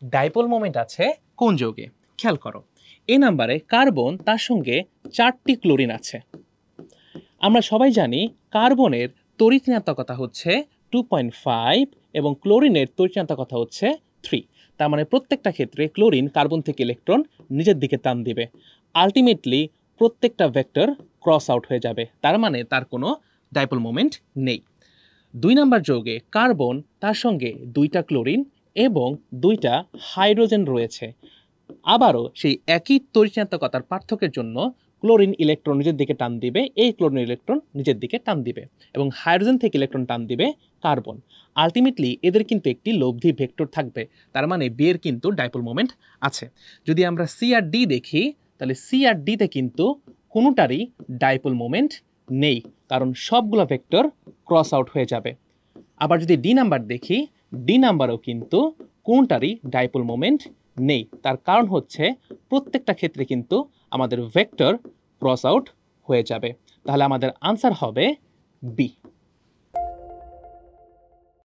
Dipole moment আছে কোন যৌগে? খেয়াল করো, এ নাম্বারে কার্বন, তার সঙ্গে 4টি ক্লোরিন আছে। আমরা সবাই জানি কার্বনের তড়িৎ ঋণাত্মকতা হচ্ছে 2.5 এবং ক্লোরিনের তড়িৎ ঋণাত্মকতা হচ্ছে 3। তার মানে প্রত্যেকটা ক্ষেত্রে ক্লোরিন কার্বন থেকে ইলেকট্রন নিজের দিকে টান দিবে। আলটিমেটলি প্রত্যেকটা ভেক্টর ক্রস আউট হয়ে যাবে, তার মানে তার কোনো ডাইপোল মোমেন্ট নেই। 2 নাম্বার যৌগে কার্বন, তার সঙ্গে 2টা ক্লোরিন এবং 2টা হাইড্রোজেন রয়েছে। আবারও সেই একই তড়িৎ ঋণাত্মকতার পার্থক্যের জন্য ক্লোরিন ইলেকট্রন নিজের দিকে টান দিবে, এই ক্লোরিন ইলেকট্রন নিজের দিকে টান দিবে, এবং হাইড্রোজেন থেকে ইলেকট্রন টান দিবে কার্বন। আলটিমেটলি এদের কিন্তু একটি লব্ধি ভেক্টর থাকবে, তার মানে বি এর কিন্তু ডাইপোল মোমেন্ট আছে। যদি আমরা সি আর ডি দেখি, তাহলে সি আর ডিতে কিন্তু কোনোটারই ডাইপোল মোমেন্ট নেই, কারণ সবগুলো ভেক্টর ক্রস আউট হয়ে যাবে। আবার যদি ডি নাম্বার দেখি, ডি নাম্বারও কিন্তু কোনটারই ডাইপোল মোমেন্ট নেই। তার কারণ হচ্ছে প্রত্যেকটা ক্ষেত্রে কিন্তু আমাদের ভেক্টর ক্রস আউট হয়ে যাবে। তাহলে আমাদের আনসার হবে বি।